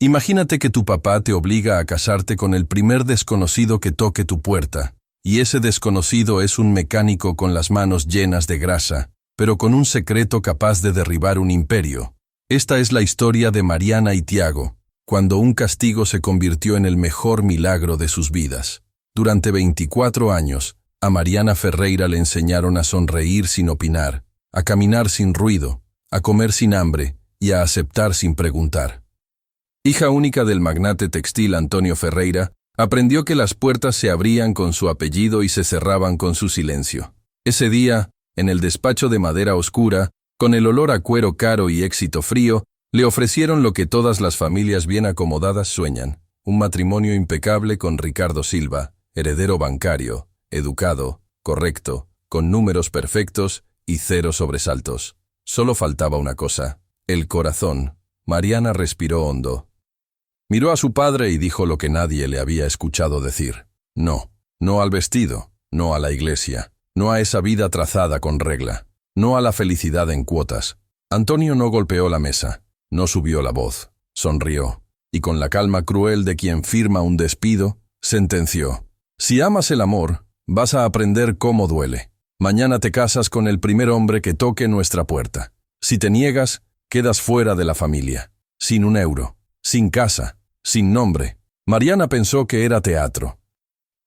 Imagínate que tu papá te obliga a casarte con el primer desconocido que toque tu puerta, y ese desconocido es un mecánico con las manos llenas de grasa, pero con un secreto capaz de derribar un imperio. Esta es la historia de Mariana y Tiago, cuando un castigo se convirtió en el mejor milagro de sus vidas. Durante 24 años, a Mariana Ferreira le enseñaron a sonreír sin opinar, a caminar sin ruido, a comer sin hambre y a aceptar sin preguntar. Hija única del magnate textil Antonio Ferreira, aprendió que las puertas se abrían con su apellido y se cerraban con su silencio. Ese día, en el despacho de madera oscura, con el olor a cuero caro y éxito frío, le ofrecieron lo que todas las familias bien acomodadas sueñan: un matrimonio impecable con Ricardo Silva, heredero bancario, educado, correcto, con números perfectos y cero sobresaltos. Solo faltaba una cosa: el corazón. Mariana respiró hondo. Miró a su padre y dijo lo que nadie le había escuchado decir: no, no al vestido, no a la iglesia, no a esa vida trazada con regla, no a la felicidad en cuotas. Antonio no golpeó la mesa, no subió la voz, sonrió, y con la calma cruel de quien firma un despido, sentenció: si amas el amor, vas a aprender cómo duele. Mañana te casas con el primer hombre que toque nuestra puerta. Si te niegas, quedas fuera de la familia, sin un euro, sin casa, sin nombre. Mariana pensó que era teatro.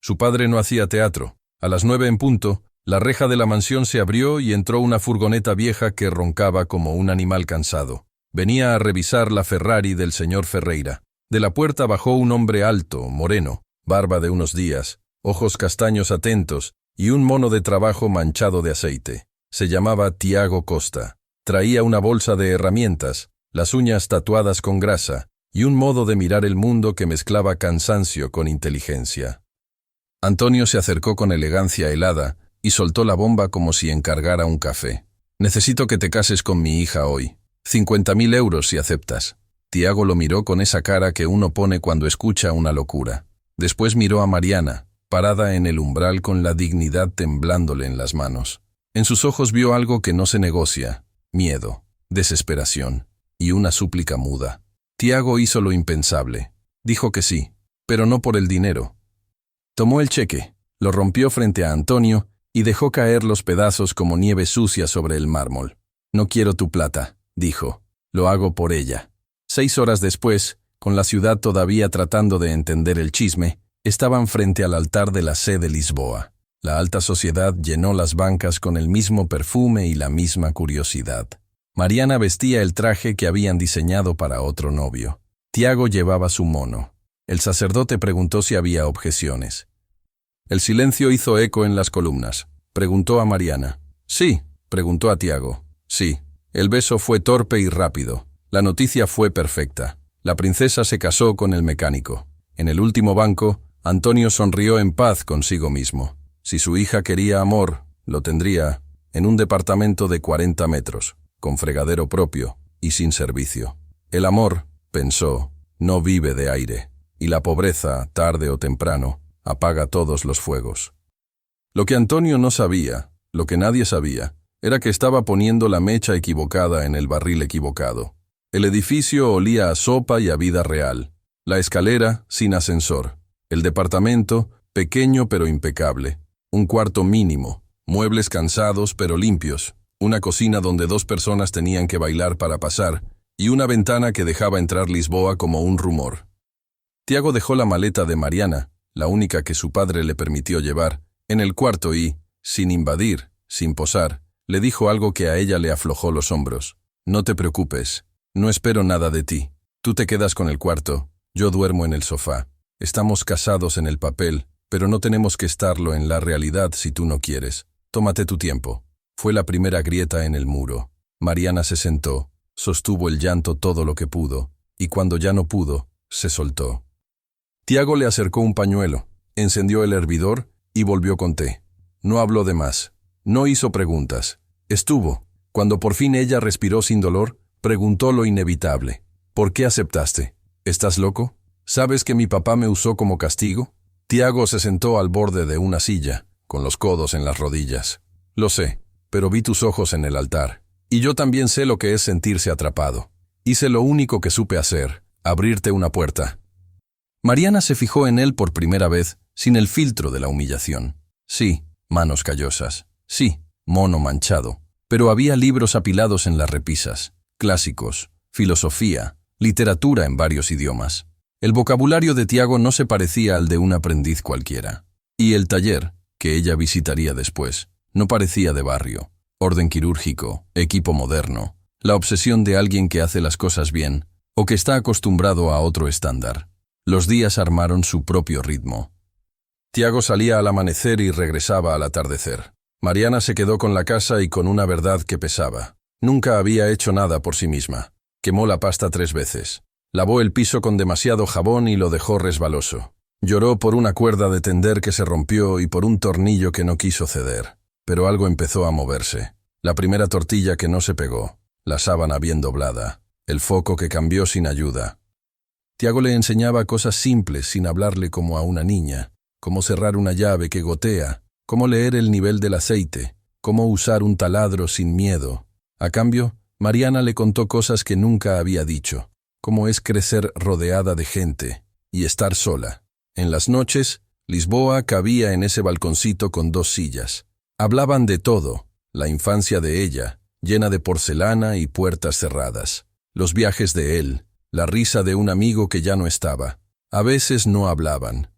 Su padre no hacía teatro. A las 9 en punto, la reja de la mansión se abrió y entró una furgoneta vieja que roncaba como un animal cansado. Venía a revisar la Ferrari del señor Ferreira. De la puerta bajó un hombre alto, moreno, barba de unos días, ojos castaños atentos y un mono de trabajo manchado de aceite. Se llamaba Tiago Costa. Traía una bolsa de herramientas, las uñas tatuadas con grasa, y un modo de mirar el mundo que mezclaba cansancio con inteligencia. Antonio se acercó con elegancia helada y soltó la bomba como si encargara un café. Necesito que te cases con mi hija hoy. 50.000 euros si aceptas. Tiago lo miró con esa cara que uno pone cuando escucha una locura. Después miró a Mariana, parada en el umbral con la dignidad temblándole en las manos. En sus ojos vio algo que no se negocia: miedo, desesperación y una súplica muda. Tiago hizo lo impensable. Dijo que sí, pero no por el dinero. Tomó el cheque, lo rompió frente a Antonio y dejó caer los pedazos como nieve sucia sobre el mármol. No quiero tu plata, dijo. Lo hago por ella. 6 horas después, con la ciudad todavía tratando de entender el chisme, estaban frente al altar de la sé de Lisboa. La alta sociedad llenó las bancas con el mismo perfume y la misma curiosidad. Mariana vestía el traje que habían diseñado para otro novio. Tiago llevaba su mono. El sacerdote preguntó si había objeciones. El silencio hizo eco en las columnas. Preguntó a Mariana. Sí, preguntó a Tiago. Sí. El beso fue torpe y rápido. La noticia fue perfecta. La princesa se casó con el mecánico. En el último banco, Antonio sonrió en paz consigo mismo. Si su hija quería amor, lo tendría en un departamento de 40 metros. Con fregadero propio y sin servicio. El amor, pensó, no vive de aire, y la pobreza, tarde o temprano, apaga todos los fuegos. Lo que Antonio no sabía, lo que nadie sabía, era que estaba poniendo la mecha equivocada en el barril equivocado. El edificio olía a sopa y a vida real. La escalera, sin ascensor. El departamento, pequeño pero impecable. Un cuarto mínimo, muebles cansados pero limpios. Una cocina donde 2 personas tenían que bailar para pasar, y una ventana que dejaba entrar Lisboa como un rumor. Tiago dejó la maleta de Mariana, la única que su padre le permitió llevar, en el cuarto y, sin invadir, sin posar, le dijo algo que a ella le aflojó los hombros. No te preocupes, no espero nada de ti. Tú te quedas con el cuarto, yo duermo en el sofá. Estamos casados en el papel, pero no tenemos que estarlo en la realidad si tú no quieres. Tómate tu tiempo. Fue la primera grieta en el muro. Mariana se sentó, sostuvo el llanto todo lo que pudo, y cuando ya no pudo, se soltó. Tiago le acercó un pañuelo, encendió el hervidor y volvió con té. No habló de más, no hizo preguntas. Estuvo. Cuando por fin ella respiró sin dolor, preguntó lo inevitable. ¿Por qué aceptaste? ¿Estás loco? ¿Sabes que mi papá me usó como castigo? Tiago se sentó al borde de una silla, con los codos en las rodillas. Lo sé. Pero vi tus ojos en el altar. Y yo también sé lo que es sentirse atrapado. Hice lo único que supe hacer, abrirte una puerta. Mariana se fijó en él por primera vez, sin el filtro de la humillación. Sí, manos callosas. Sí, mono manchado. Pero había libros apilados en las repisas, clásicos, filosofía, literatura en varios idiomas. El vocabulario de Tiago no se parecía al de un aprendiz cualquiera. Y el taller, que ella visitaría después, no parecía de barrio. Orden quirúrgico, equipo moderno, la obsesión de alguien que hace las cosas bien o que está acostumbrado a otro estándar. Los días armaron su propio ritmo. Tiago salía al amanecer y regresaba al atardecer. Mariana se quedó con la casa y con una verdad que pesaba. Nunca había hecho nada por sí misma. Quemó la pasta 3 veces. Lavó el piso con demasiado jabón y lo dejó resbaloso. Lloró por una cuerda de tender que se rompió y por un tornillo que no quiso ceder. Pero algo empezó a moverse. La primera tortilla que no se pegó, la sábana bien doblada, el foco que cambió sin ayuda. Tiago le enseñaba cosas simples sin hablarle como a una niña, cómo cerrar una llave que gotea, cómo leer el nivel del aceite, cómo usar un taladro sin miedo. A cambio, Mariana le contó cosas que nunca había dicho, cómo es crecer rodeada de gente y estar sola. En las noches, Lisboa cabía en ese balconcito con 2 sillas. Hablaban de todo, la infancia de ella, llena de porcelana y puertas cerradas, los viajes de él, la risa de un amigo que ya no estaba. A veces no hablaban.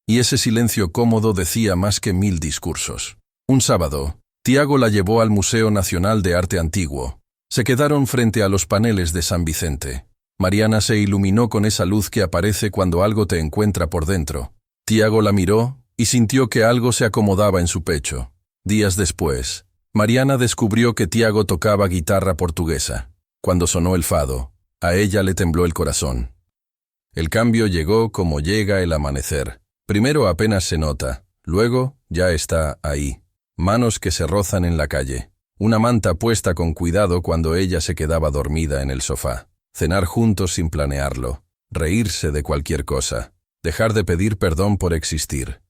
Y ese silencio cómodo decía más que 1000 discursos. Un sábado, Tiago la llevó al Museo Nacional de Arte Antiguo. Se quedaron frente a los paneles de San Vicente. Mariana se iluminó con esa luz que aparece cuando algo te encuentra por dentro. Tiago la miró y sintió que algo se acomodaba en su pecho. Días después, Mariana descubrió que Tiago tocaba guitarra portuguesa. Cuando sonó el fado, a ella le tembló el corazón. El cambio llegó como llega el amanecer. Primero apenas se nota, luego ya está ahí. Manos que se rozan en la calle. Una manta puesta con cuidado cuando ella se quedaba dormida en el sofá. Cenar juntos sin planearlo. Reírse de cualquier cosa. Dejar de pedir perdón por existir.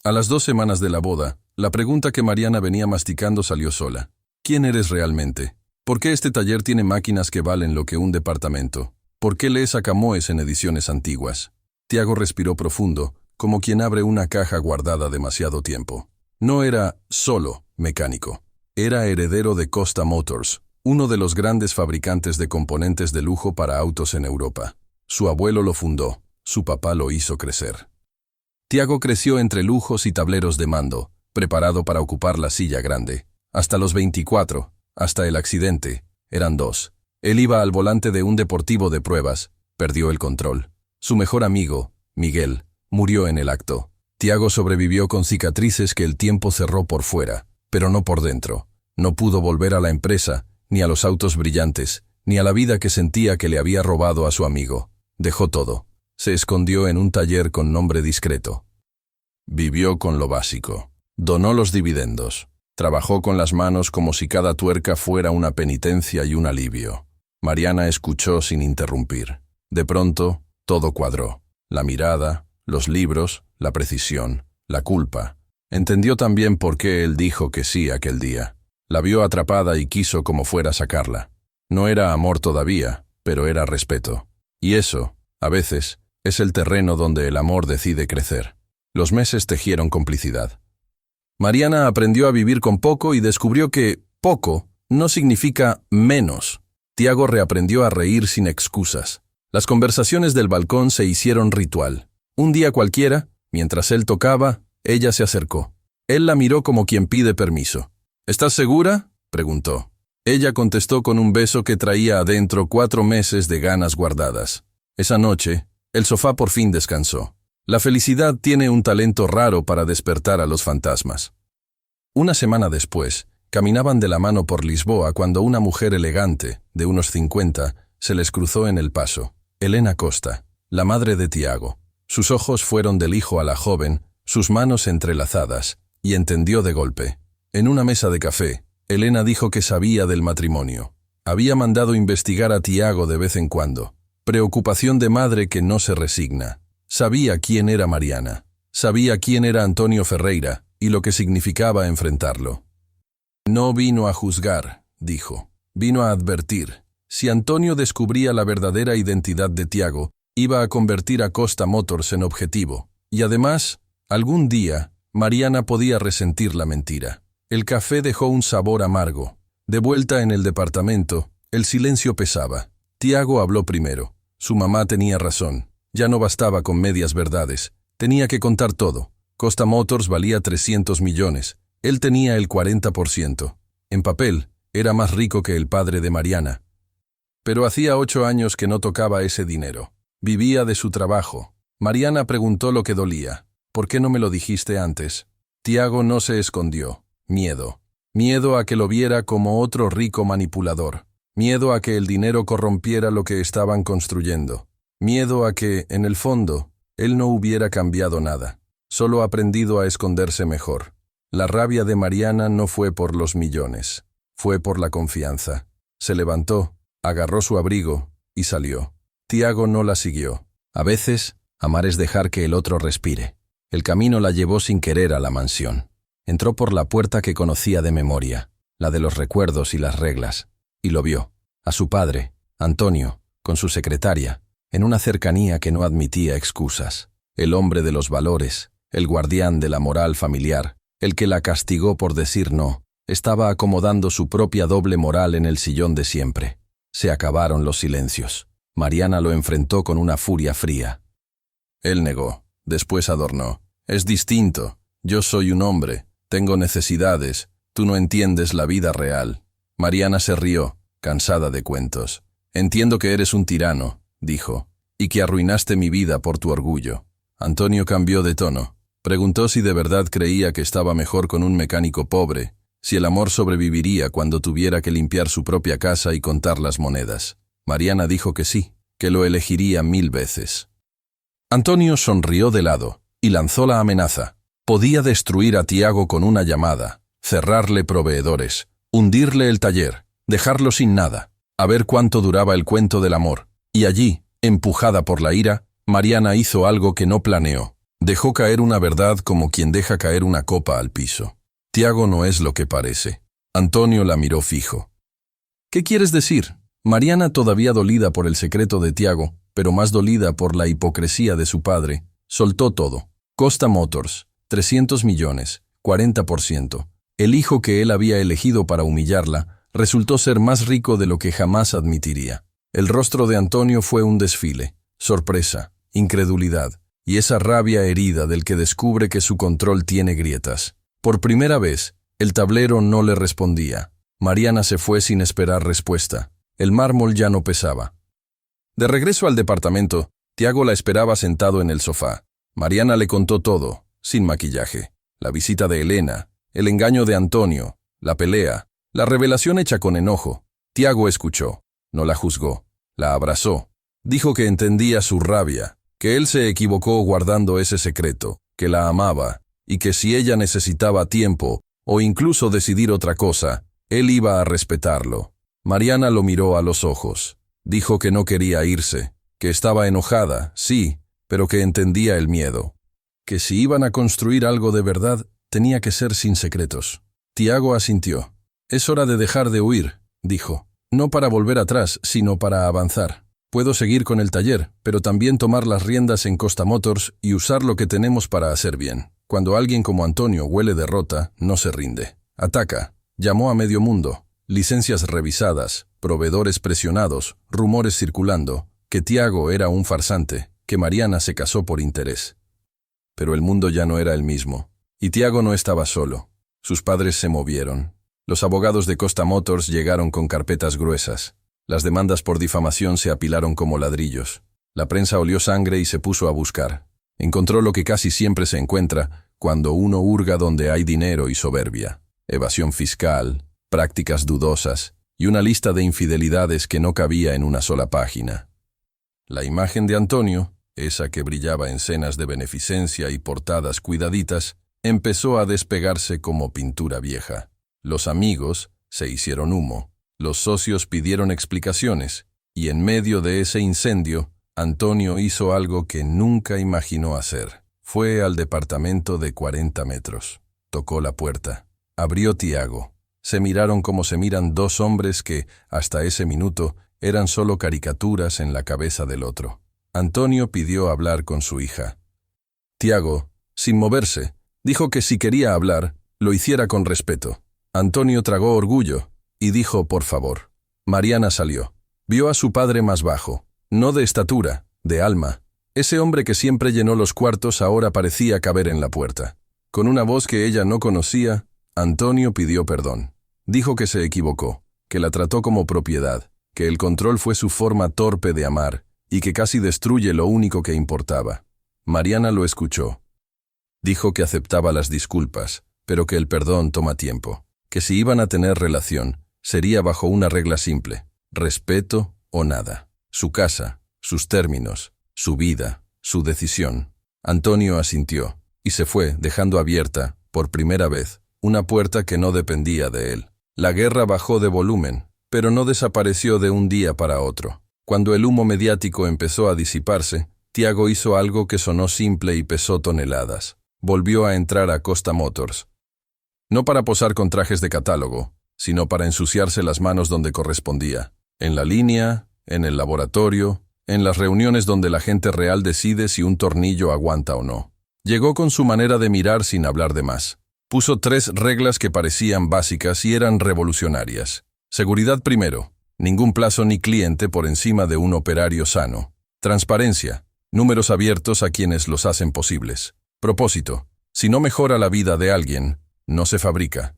A las 2 semanas de la boda, la pregunta que Mariana venía masticando salió sola. ¿Quién eres realmente? ¿Por qué este taller tiene máquinas que valen lo que un departamento? ¿Por qué lees a Camões en ediciones antiguas? Tiago respiró profundo, como quien abre una caja guardada demasiado tiempo. No era solo mecánico. Era heredero de Costa Motors, uno de los grandes fabricantes de componentes de lujo para autos en Europa. Su abuelo lo fundó, su papá lo hizo crecer. Tiago creció entre lujos y tableros de mando, preparado para ocupar la silla grande. Hasta los 24, hasta el accidente, eran 2. Él iba al volante de un deportivo de pruebas, perdió el control. Su mejor amigo, Miguel, murió en el acto. Tiago sobrevivió con cicatrices que el tiempo cerró por fuera, pero no por dentro. No pudo volver a la empresa, ni a los autos brillantes, ni a la vida que sentía que le había robado a su amigo. Dejó todo. Se escondió en un taller con nombre discreto. Vivió con lo básico. Donó los dividendos. Trabajó con las manos como si cada tuerca fuera una penitencia y un alivio. Mariana escuchó sin interrumpir. De pronto, todo cuadró. La mirada, los libros, la precisión, la culpa. Entendió también por qué él dijo que sí aquel día. La vio atrapada y quiso como fuera sacarla. No era amor todavía, pero era respeto. Y eso, a veces, es el terreno donde el amor decide crecer. Los meses tejieron complicidad. Mariana aprendió a vivir con poco y descubrió que poco no significa menos. Tiago reaprendió a reír sin excusas. Las conversaciones del balcón se hicieron ritual. Un día cualquiera, mientras él tocaba, ella se acercó. Él la miró como quien pide permiso. ¿Estás segura?, preguntó. Ella contestó con un beso que traía adentro 4 meses de ganas guardadas. Esa noche, el sofá por fin descansó. La felicidad tiene un talento raro para despertar a los fantasmas. Una semana después, caminaban de la mano por Lisboa cuando una mujer elegante, de unos 50, se les cruzó en el paso. Helena Costa, la madre de Tiago. Sus ojos fueron del hijo a la joven, sus manos entrelazadas, y entendió de golpe. En una mesa de café, Helena dijo que sabía del matrimonio. Había mandado investigar a Tiago de vez en cuando. Preocupación de madre que no se resigna. Sabía quién era Mariana. Sabía quién era Antonio Ferreira y lo que significaba enfrentarlo. No vino a juzgar, dijo. Vino a advertir. Si Antonio descubría la verdadera identidad de Tiago, iba a convertir a Costa Motors en objetivo. Y además, algún día, Mariana podía resentir la mentira. El café dejó un sabor amargo. De vuelta en el departamento, el silencio pesaba. Tiago habló primero. Su mamá tenía razón. Ya no bastaba con medias verdades. Tenía que contar todo. Costa Motors valía 300 millones. Él tenía el 40%. En papel, era más rico que el padre de Mariana. Pero hacía 8 años que no tocaba ese dinero. Vivía de su trabajo. Mariana preguntó lo que dolía. ¿Por qué no me lo dijiste antes? Tiago no se escondió. Miedo. Miedo a que lo viera como otro rico manipulador. Miedo a que el dinero corrompiera lo que estaban construyendo. Miedo a que, en el fondo, él no hubiera cambiado nada. Solo aprendido a esconderse mejor. La rabia de Mariana no fue por los millones. Fue por la confianza. Se levantó, agarró su abrigo y salió. Tiago no la siguió. A veces, amar es dejar que el otro respire. El camino la llevó sin querer a la mansión. Entró por la puerta que conocía de memoria, la de los recuerdos y las reglas, y lo vio, a su padre, Antonio, con su secretaria, en una cercanía que no admitía excusas. El hombre de los valores, el guardián de la moral familiar, el que la castigó por decir no, estaba acomodando su propia doble moral en el sillón de siempre. Se acabaron los silencios. Mariana lo enfrentó con una furia fría. Él negó, después adornó. Es distinto. Yo soy un hombre. Tengo necesidades. Tú no entiendes la vida real. Mariana se rió, cansada de cuentos. Entiendo que eres un tirano, dijo, y que arruinaste mi vida por tu orgullo. Antonio cambió de tono. Preguntó si de verdad creía que estaba mejor con un mecánico pobre, si el amor sobreviviría cuando tuviera que limpiar su propia casa y contar las monedas. Mariana dijo que sí, que lo elegiría 1000 veces. Antonio sonrió de lado y lanzó la amenaza. Podía destruir a Tiago con una llamada, cerrarle proveedores, hundirle el taller, dejarlo sin nada, a ver cuánto duraba el cuento del amor. Y allí, empujada por la ira, Mariana hizo algo que no planeó. Dejó caer una verdad como quien deja caer una copa al piso. Tiago no es lo que parece. Antonio la miró fijo. ¿Qué quieres decir? Mariana, todavía dolida por el secreto de Tiago, pero más dolida por la hipocresía de su padre, soltó todo. Costa Motors, 300 millones, 40%. El hijo que él había elegido para humillarla resultó ser más rico de lo que jamás admitiría. El rostro de Antonio fue un desfile, sorpresa, incredulidad, y esa rabia herida del que descubre que su control tiene grietas. Por primera vez, el tablero no le respondía. Mariana se fue sin esperar respuesta. El mármol ya no pesaba. De regreso al departamento, Tiago la esperaba sentado en el sofá. Mariana le contó todo, sin maquillaje. La visita de Elena, el engaño de Antonio, la pelea, la revelación hecha con enojo. Tiago escuchó, no la juzgó, la abrazó. Dijo que entendía su rabia, que él se equivocó guardando ese secreto, que la amaba, y que si ella necesitaba tiempo, o incluso decidir otra cosa, él iba a respetarlo. Mariana lo miró a los ojos. Dijo que no quería irse, que estaba enojada, sí, pero que entendía el miedo. Que si iban a construir algo de verdad, tenía que ser sin secretos. Tiago asintió. Es hora de dejar de huir, dijo. No para volver atrás, sino para avanzar. Puedo seguir con el taller, pero también tomar las riendas en Costa Motors y usar lo que tenemos para hacer bien. Cuando alguien como Antonio huele derrota, no se rinde. Ataca. Llamó a medio mundo. Licencias revisadas, proveedores presionados, rumores circulando, que Tiago era un farsante, que Mariana se casó por interés. Pero el mundo ya no era el mismo, y Tiago no estaba solo. Sus padres se movieron. Los abogados de Costa Motors llegaron con carpetas gruesas. Las demandas por difamación se apilaron como ladrillos. La prensa olió sangre y se puso a buscar. Encontró lo que casi siempre se encuentra cuando uno hurga donde hay dinero y soberbia. Evasión fiscal, prácticas dudosas y una lista de infidelidades que no cabía en una sola página. La imagen de Antonio, esa que brillaba en cenas de beneficencia y portadas cuidaditas, empezó a despegarse como pintura vieja. Los amigos se hicieron humo, los socios pidieron explicaciones, y en medio de ese incendio, Antonio hizo algo que nunca imaginó hacer. Fue al departamento de 40 metros. Tocó la puerta. Abrió Tiago. Se miraron como se miran dos hombres que, hasta ese minuto, eran solo caricaturas en la cabeza del otro. Antonio pidió hablar con su hija. Tiago, sin moverse, dijo que si quería hablar, lo hiciera con respeto. Antonio tragó orgullo y dijo por favor. Mariana salió. Vio a su padre más bajo, no de estatura, de alma. Ese hombre que siempre llenó los cuartos ahora parecía caber en la puerta. Con una voz que ella no conocía, Antonio pidió perdón. Dijo que se equivocó, que la trató como propiedad, que el control fue su forma torpe de amar y que casi destruye lo único que importaba. Mariana lo escuchó. Dijo que aceptaba las disculpas, pero que el perdón toma tiempo, que si iban a tener relación, sería bajo una regla simple: respeto o nada. Su casa, sus términos, su vida, su decisión. Antonio asintió y se fue, dejando abierta, por primera vez, una puerta que no dependía de él. La guerra bajó de volumen, pero no desapareció de un día para otro. Cuando el humo mediático empezó a disiparse, Tiago hizo algo que sonó simple y pesó toneladas. Volvió a entrar a Costa Motors. No para posar con trajes de catálogo, sino para ensuciarse las manos donde correspondía. En la línea, en el laboratorio, en las reuniones donde la gente real decide si un tornillo aguanta o no. Llegó con su manera de mirar sin hablar de más. Puso 3 reglas que parecían básicas y eran revolucionarias. Seguridad primero, ningún plazo ni cliente por encima de un operario sano. Transparencia, números abiertos a quienes los hacen posibles. Propósito, si no mejora la vida de alguien, no se fabrica.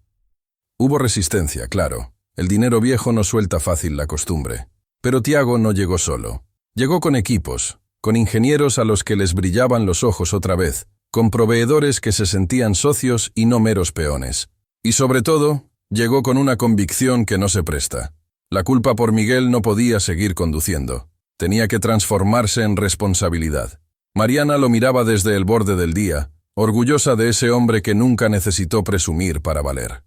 Hubo resistencia, claro. El dinero viejo no suelta fácil la costumbre. Pero Tiago no llegó solo. Llegó con equipos, con ingenieros a los que les brillaban los ojos otra vez, con proveedores que se sentían socios y no meros peones. Y sobre todo, llegó con una convicción que no se presta. La culpa por Miguel no podía seguir conduciendo. Tenía que transformarse en responsabilidad. Mariana lo miraba desde el borde del día, orgullosa de ese hombre que nunca necesitó presumir para valer.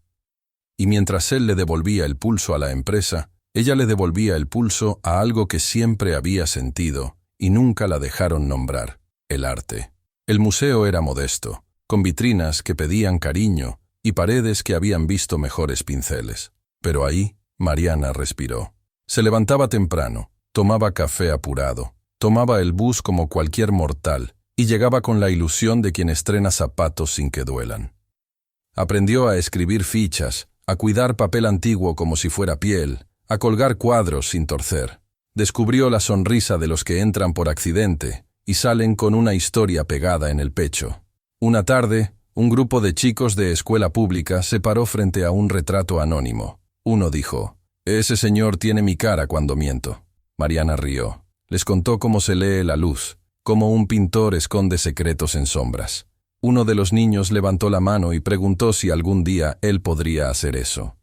Y mientras él le devolvía el pulso a la empresa, ella le devolvía el pulso a algo que siempre había sentido y nunca la dejaron nombrar: el arte. El museo era modesto, con vitrinas que pedían cariño y paredes que habían visto mejores pinceles. Pero ahí, Mariana respiró. Se levantaba temprano, tomaba café apurado, tomaba el bus como cualquier mortal y llegaba con la ilusión de quien estrena zapatos sin que duelan. Aprendió a escribir fichas, a cuidar papel antiguo como si fuera piel, a colgar cuadros sin torcer. Descubrió la sonrisa de los que entran por accidente y salen con una historia pegada en el pecho. Una tarde, un grupo de chicos de escuela pública se paró frente a un retrato anónimo. Uno dijo: «Ese señor tiene mi cara cuando miento». Mariana rió. Les contó cómo se lee la luz, cómo un pintor esconde secretos en sombras. Uno de los niños levantó la mano y preguntó si algún día él podría hacer eso.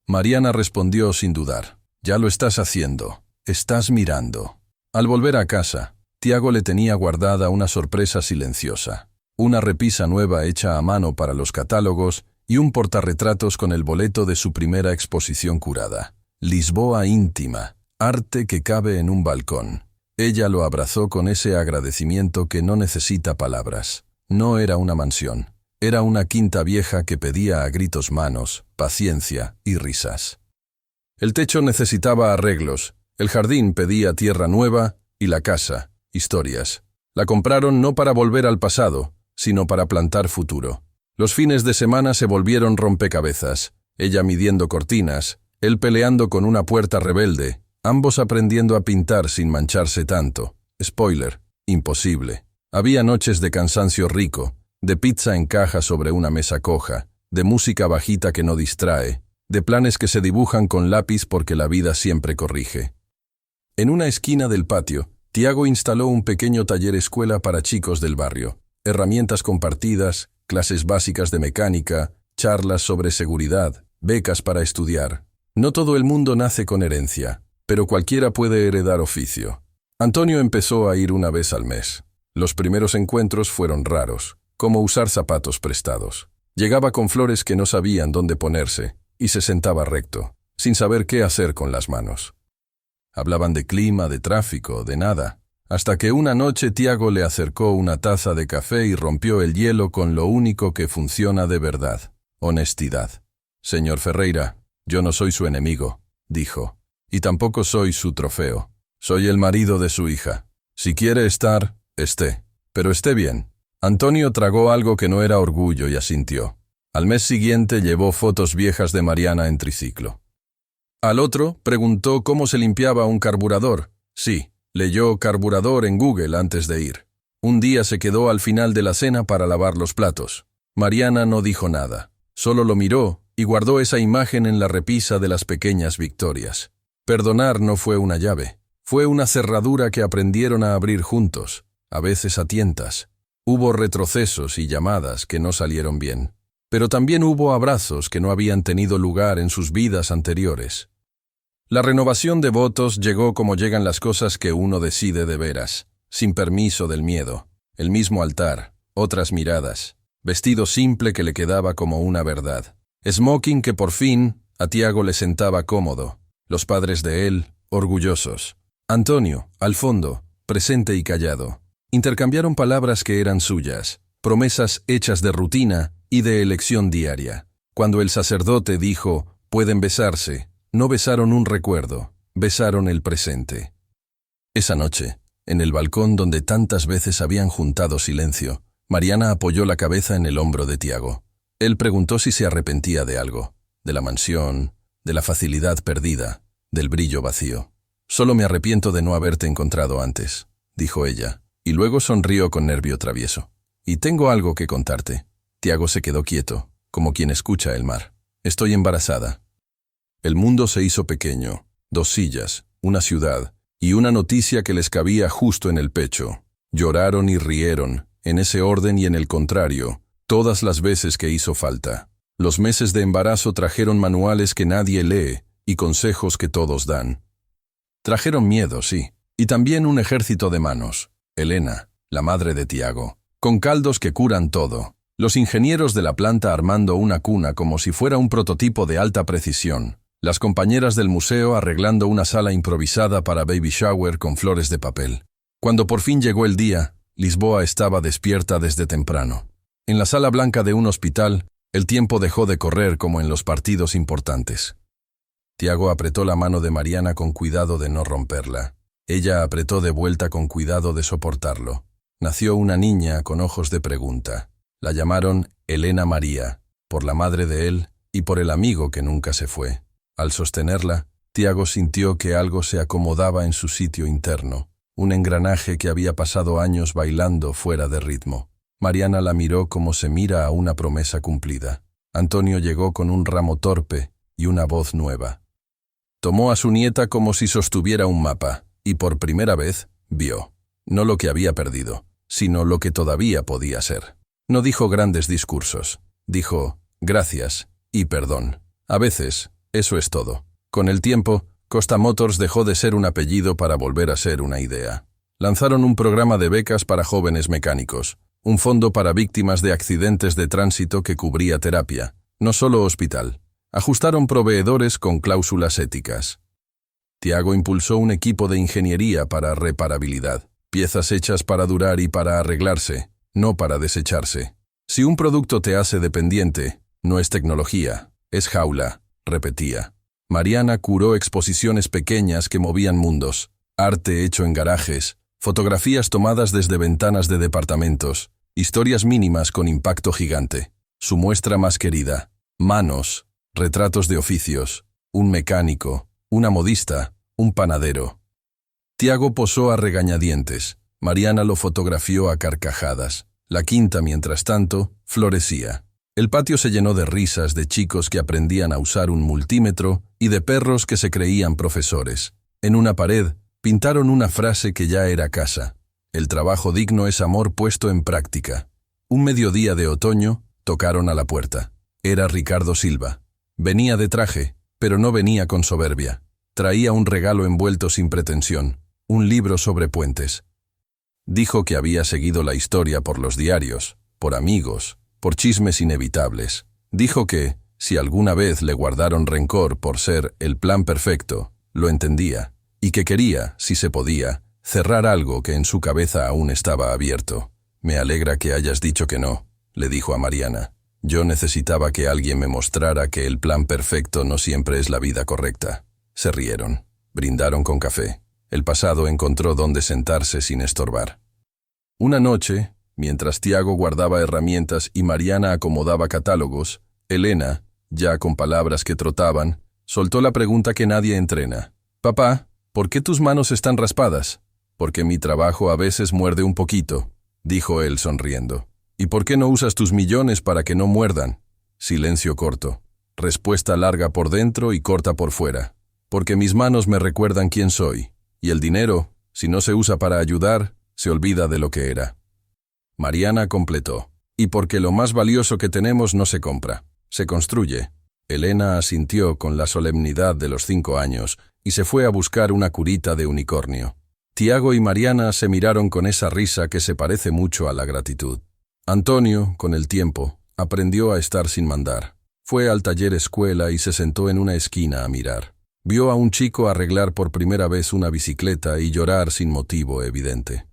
Mariana respondió sin dudar: «Ya lo estás haciendo. Estás mirando». Al volver a casa, Tiago le tenía guardada una sorpresa silenciosa. Una repisa nueva hecha a mano para los catálogos y un portarretratos con el boleto de su primera exposición curada. Lisboa íntima, arte que cabe en un balcón. Ella lo abrazó con ese agradecimiento que no necesita palabras. No era una mansión, era una quinta vieja que pedía a gritos manos, paciencia y risas. El techo necesitaba arreglos, el jardín pedía tierra nueva y la casa, historias. La compraron no para volver al pasado, sino para plantar futuro. Los fines de semana se volvieron rompecabezas, ella midiendo cortinas, él peleando con una puerta rebelde, ambos aprendiendo a pintar sin mancharse tanto. Spoiler, imposible. Había noches de cansancio rico, de pizza en caja sobre una mesa coja, de música bajita que no distrae, de planes que se dibujan con lápiz porque la vida siempre corrige. En una esquina del patio, Tiago instaló un pequeño taller escuela para chicos del barrio. Herramientas compartidas, clases básicas de mecánica, charlas sobre seguridad, becas para estudiar. No todo el mundo nace con herencia, pero cualquiera puede heredar oficio. Antonio empezó a ir una vez al mes. Los primeros encuentros fueron raros, como usar zapatos prestados. Llegaba con flores que no sabían dónde ponerse y se sentaba recto, sin saber qué hacer con las manos. Hablaban de clima, de tráfico, de nada, hasta que una noche Tiago le acercó una taza de café y rompió el hielo con lo único que funciona de verdad: honestidad. «Señor Ferreira, yo no soy su enemigo», dijo. y tampoco soy su trofeo. Soy el marido de su hija. Si quiere estar, esté. Pero esté bien. Antonio tragó algo que no era orgullo y asintió. Al mes siguiente llevó fotos viejas de Mariana en triciclo. Al otro preguntó cómo se limpiaba un carburador. Sí, leyó carburador en Google antes de ir. Un día se quedó al final de la cena para lavar los platos. Mariana no dijo nada. Solo lo miró y guardó esa imagen en la repisa de las pequeñas victorias. Perdonar no fue una llave. Fue una cerradura que aprendieron a abrir juntos, a veces a tientas. Hubo retrocesos y llamadas que no salieron bien. Pero también hubo abrazos que no habían tenido lugar en sus vidas anteriores. La renovación de votos llegó como llegan las cosas que uno decide de veras, sin permiso del miedo. El mismo altar, otras miradas, vestido simple que le quedaba como una verdad. Smoking que por fin a Tiago le sentaba cómodo. Los padres de él, orgullosos. Antonio, al fondo, presente y callado. Intercambiaron palabras que eran suyas, promesas hechas de rutina y de elección diaria. Cuando el sacerdote dijo, pueden besarse, no besaron un recuerdo, besaron el presente. Esa noche, en el balcón donde tantas veces habían juntado silencio, Mariana apoyó la cabeza en el hombro de Tiago. Él preguntó si se arrepentía de algo, de la mansión, de la facilidad perdida, del brillo vacío. Solo me arrepiento de no haberte encontrado antes, dijo ella, y luego sonrió con nervio travieso. Y tengo algo que contarte. Tiago se quedó quieto, como quien escucha el mar. Estoy embarazada. El mundo se hizo pequeño, 2 sillas, una ciudad, y una noticia que les cabía justo en el pecho. Lloraron y rieron, en ese orden y en el contrario, todas las veces que hizo falta. Los meses de embarazo trajeron manuales que nadie lee y consejos que todos dan. Trajeron miedo, sí, y también un ejército de manos. Elena, la madre de Tiago, con caldos que curan todo. Los ingenieros de la planta armando una cuna como si fuera un prototipo de alta precisión. Las compañeras del museo arreglando una sala improvisada para baby shower con flores de papel. Cuando por fin llegó el día, Lisboa estaba despierta desde temprano. En la sala blanca de un hospital, el tiempo dejó de correr como en los partidos importantes. Tiago apretó la mano de Mariana con cuidado de no romperla. Ella apretó de vuelta con cuidado de soportarlo. Nació una niña con ojos de pregunta. La llamaron Elena María, por la madre de él y por el amigo que nunca se fue. Al sostenerla, Tiago sintió que algo se acomodaba en su sitio interno, un engranaje que había pasado años bailando fuera de ritmo. Mariana la miró como se mira a una promesa cumplida. Antonio llegó con un ramo torpe y una voz nueva. Tomó a su nieta como si sostuviera un mapa, y por primera vez vio, no lo que había perdido, sino lo que todavía podía ser. No dijo grandes discursos, dijo gracias y perdón. A veces, eso es todo. Con el tiempo, Costa Motors dejó de ser un apellido para volver a ser una idea. Lanzaron un programa de becas para jóvenes mecánicos, un fondo para víctimas de accidentes de tránsito que cubría terapia, no solo hospital. Ajustaron proveedores con cláusulas éticas. Tiago impulsó un equipo de ingeniería para reparabilidad, piezas hechas para durar y para arreglarse, no para desecharse. Si un producto te hace dependiente, no es tecnología, es jaula, repetía. Mariana curó exposiciones pequeñas que movían mundos, arte hecho en garajes, fotografías tomadas desde ventanas de departamentos, historias mínimas con impacto gigante. Su muestra más querida, manos, retratos de oficios, un mecánico, una modista, un panadero. Tiago posó a regañadientes. Mariana lo fotografió a carcajadas. La quinta, mientras tanto, florecía. El patio se llenó de risas de chicos que aprendían a usar un multímetro y de perros que se creían profesores. En una pared, pintaron una frase que ya era casa. El trabajo digno es amor puesto en práctica. Un mediodía de otoño, tocaron a la puerta. Era Ricardo Silva. Venía de traje, pero no venía con soberbia. Traía un regalo envuelto sin pretensión, un libro sobre puentes. Dijo que había seguido la historia por los diarios, por amigos, por chismes inevitables. Dijo que, si alguna vez le guardaron rencor por ser el plan perfecto, lo entendía, y que quería, si se podía, cerrar algo que en su cabeza aún estaba abierto. Me alegra que hayas dicho que no, le dijo a Mariana. Yo necesitaba que alguien me mostrara que el plan perfecto no siempre es la vida correcta. Se rieron. Brindaron con café. El pasado encontró dónde sentarse sin estorbar. Una noche, mientras Tiago guardaba herramientas y Mariana acomodaba catálogos, Elena, ya con palabras que trotaban, soltó la pregunta que nadie entrena. «Papá, ¿por qué tus manos están raspadas?» «Porque mi trabajo a veces muerde un poquito», dijo él sonriendo. «¿Y por qué no usas tus millones para que no muerdan?» Silencio corto. Respuesta larga por dentro y corta por fuera. «Porque mis manos me recuerdan quién soy. Y el dinero, si no se usa para ayudar, se olvida de lo que era». Mariana completó. «Y porque lo más valioso que tenemos no se compra, se construye». Elena asintió con la solemnidad de los 5 años y se fue a buscar una curita de unicornio. Tiago y Mariana se miraron con esa risa que se parece mucho a la gratitud. Antonio, con el tiempo, aprendió a estar sin mandar. Fue al taller escuela y se sentó en una esquina a mirar. Vio a un chico arreglar por primera vez una bicicleta y llorar sin motivo evidente.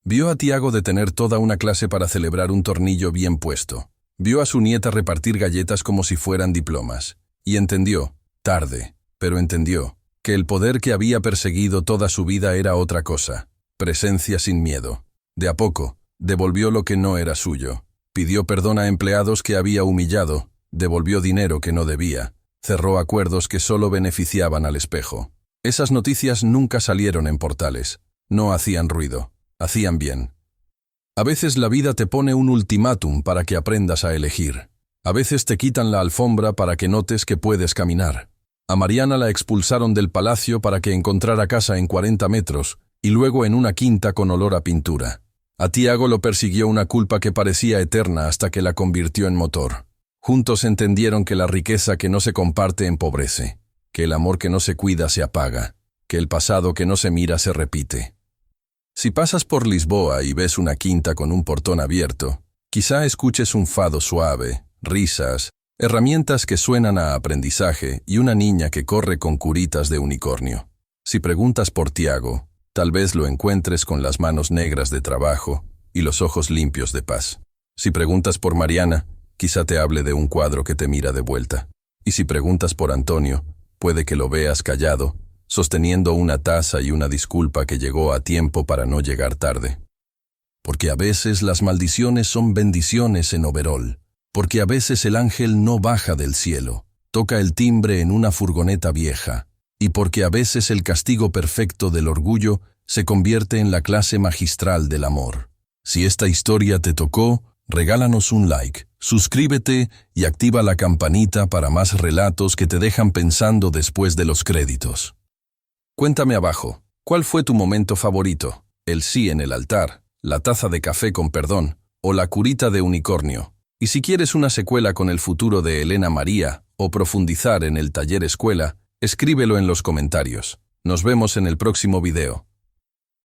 Vio a Tiago detener toda una clase para celebrar un tornillo bien puesto. Vio a su nieta repartir galletas como si fueran diplomas. Y entendió, tarde, pero entendió, que el poder que había perseguido toda su vida era otra cosa, presencia sin miedo. De a poco, devolvió lo que no era suyo. Pidió perdón a empleados que había humillado, devolvió dinero que no debía. Cerró acuerdos que solo beneficiaban al espejo. Esas noticias nunca salieron en portales. No hacían ruido. Hacían bien. A veces la vida te pone un ultimátum para que aprendas a elegir. A veces te quitan la alfombra para que notes que puedes caminar. A Mariana la expulsaron del palacio para que encontrara casa en 40 metros y luego en una quinta con olor a pintura. A Tiago lo persiguió una culpa que parecía eterna hasta que la convirtió en motor. Juntos entendieron que la riqueza que no se comparte empobrece, que el amor que no se cuida se apaga, que el pasado que no se mira se repite. Si pasas por Lisboa y ves una quinta con un portón abierto, quizá escuches un fado suave, risas, herramientas que suenan a aprendizaje y una niña que corre con curitas de unicornio. Si preguntas por Tiago, tal vez lo encuentres con las manos negras de trabajo y los ojos limpios de paz. Si preguntas por Mariana, quizá te hable de un cuadro que te mira de vuelta. Y si preguntas por Antonio, puede que lo veas callado, sosteniendo una taza y una disculpa que llegó a tiempo para no llegar tarde. Porque a veces las maldiciones son bendiciones en overol. Porque a veces el ángel no baja del cielo, toca el timbre en una furgoneta vieja. Y porque a veces el castigo perfecto del orgullo se convierte en la clase magistral del amor. Si esta historia te tocó, regálanos un like, suscríbete y activa la campanita para más relatos que te dejan pensando después de los créditos. Cuéntame abajo, ¿cuál fue tu momento favorito? El sí en el altar, la taza de café con perdón o la curita de unicornio. Y si quieres una secuela con el futuro de Elena María o profundizar en el taller escuela, escríbelo en los comentarios. Nos vemos en el próximo video.